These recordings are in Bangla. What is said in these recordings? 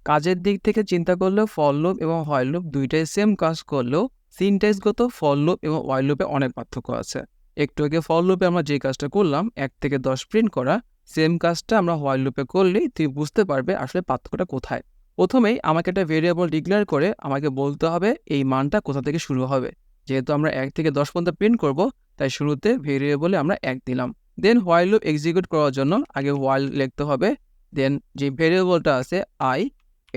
কাজের দিক থেকে চিন্তা করলেও ফর লুপ এবং হোয়াইল লুপ দুইটাই সেম কাজ করলেও সিনট্যাক্সগত ফর লুপ এবং হোয়াইল লুপে অনেক পার্থক্য আছে। একটু আগে ফর লুপে আমরা যে কাজটা করলাম 1 থেকে 10 প্রিন্ট করা, সেম কাজটা আমরা হোয়াইল লুপে করলেই তুই বুঝতে পারবে আসলে পার্থক্যটা কোথায়। প্রথমেই আমাকে একটা ভেরিয়েবল ডিক্লেয়ার করে আমাকে বলতে হবে এই মানটা কোথা থেকে শুরু হবে। যেহেতু আমরা 1 থেকে 10 পর্যন্ত প্রিন্ট করব, তাই শুরুতে ভেরিয়েবলে আমরা 1 দিলাম। দেন হোয়াইল লুপ এক্সিকিউট করার জন্য আগে হোয়াইল লিখতে হবে। দেন যে ভেরিয়েবলটা আছে আই,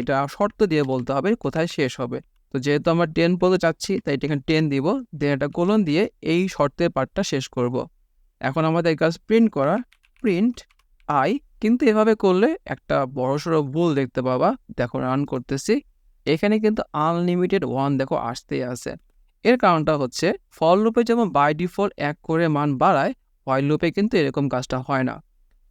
এটা শর্ত দিয়ে বলতে হবে কোথায় শেষ হবে। তো যেহেতু আমরা 10 পর্যন্ত চাচ্ছি, তাই এখানে 10 দিব। দেন একটা কোলন দিয়ে এই শর্তের পার্টটা শেষ করব। এখন আমাদের কাজ প্রিন্ট করা, প্রিন্ট আই। কিন্তু এভাবে করলে একটা বড়সড় ভুল দেখতে পাবা। দেখো রান করতেছি, এখানে কিন্তু আনলিমিটেড 1 দেখো আসতেই আছে। এর কারণটা হচ্ছে ফর লুপে যেমন বাই ডিফল্ট 1 করে মান বাড়ায়, হোয়াইল লুপে কিন্তু এরকম কাজটা হয় না।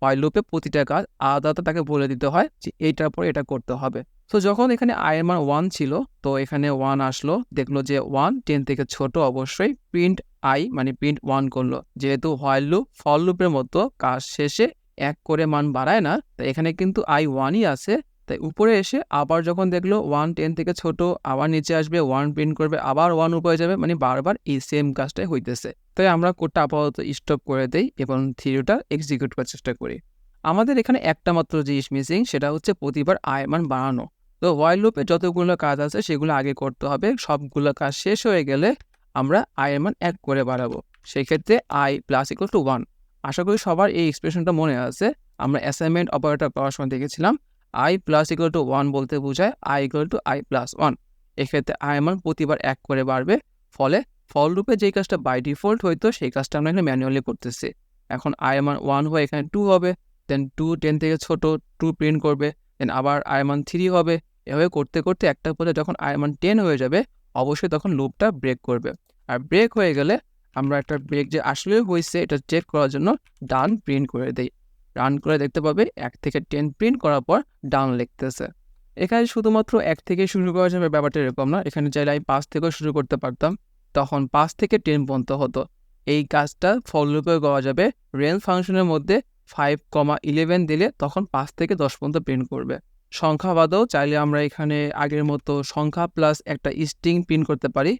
হোয়াইল লুপে প্রতিটা কাজ আলাদা তাকে বলে দিতে হয় যে এইটার পর এটা করতে হবে। তো যখন এখানে i এর মান 1 ছিল, তো এখানে 1 আসলো, দেখলো যে 1 10 থেকে ছোট, অবশ্যই প্রিন্ট i মানে প্রিন্ট 1 করলো। যেহেতু হোয়াইল লুপ ফর লুপের মতো কাজ শেষে 1 করে মান বাড়ায় না, তাই এখানে কিন্তু i 1ই আছে। তাই উপরে এসে আবার যখন দেখলো 1 10 থেকে ছোট, আবার নিচে আসবে 1 প্রিন্ট করবে, আবার 1 উপরে যাবে, মানে বারবার এই সেম কাজটাই হইতেছে। তাই আমরা কোডটা আপাতত স্টপ করে দেই এবং থিওরিটা এক্সিকিউট করার চেষ্টা করি। আমাদের এখানে একটা মাত্র জিনিস মিসিং, সেটা হচ্ছে প্রতিবার আই মান বাড়ানো। তো হোয়াইল লুপে যতগুলো কাজ আছে সেগুলো আগে করতে হবে। সবগুলো কাজ শেষ হয়ে গেলে আমরা আই এর মান 1 করে বাড়াবো। সেই ক্ষেত্রে i প্লাস ইকুয়াল টু 1। আশা করি সবার এই এক্সপ্রেশনটা মনে আছে। আমরা অ্যাসাইনমেন্ট অপারেটর করার সময় দেখেছিলাম i প্লাস ইকুয়াল টু 1 বলতে বোঝায় i equal to i plus 1। এক্ষেত্রে i এর মান প্রতিবার 1 করে বাড়বে। ফলে ফর লুপে যেই কাজটা বাই ডিফল্ট হইতো সেই কাজটা আমরা এখানে ম্যানুয়ালি করতেছি। এখন i এর মান 1 হয়ে এখানে 2 হবে। দেন 2 10 থেকে ছোট, 2 প্রিন্ট করবে। দেন আবার i এর মান 3 হবে। এভাবে করতে করতে একটা পর্যায়ে যখন i এর মান 10 হয়ে যাবে, অবশ্যই তখন লুপটা ব্রেক করবে। আর ব্রেক হয়ে গেলে আমরা একটা ব্রেক যে আসলে হয়েছে এটা চেক করার জন্য ডান প্রিন্ট করে দেই। রান করে দেখতে পাবে 1 থেকে 10 প্রিন্ট করার পর ডান লিখতেছে। এখানে শুধুমাত্র 1 থেকে শুরু করা যাবে ব্যাপারটা এরকম না। এখানে চাইলে আমি 5 থেকেও শুরু করতে পারতাম, তখন 5 থেকে 10 পর্যন্ত হতো। এই কাজটা ফর লুপেও করা যাবে। রেঞ্জ ফাংশনের মধ্যে 5,11 দিলে তখন 5 থেকে 10 পর্যন্ত প্রিন্ট করবে। সংখ্যা বাদেও চাইলে আমরা এখানে আগের মতো সংখ্যা প্লাস একটা স্ট্রিং প্রিন্ট করতে পারি।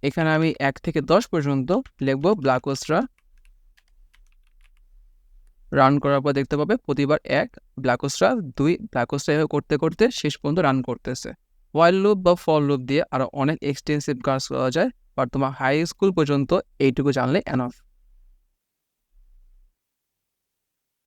এখানে আমি 1 থেকে 10 পর্যন্ত লিখব BlackOsRa। রান করার পর দেখতে পাবে প্রতিবার 1 BlackOsRa 2 BlackOsRa এভাবে করতে করতে শেষ পর্যন্ত রান করতেছে। হোয়াইল লুপ বা ফর লুপ দিয়ে আরও অনেক এক্সটেন্সিভ কাজ করা যায়, বাট তোমার হাই স্কুল পর্যন্ত এইটুকু জানলে এনাফ।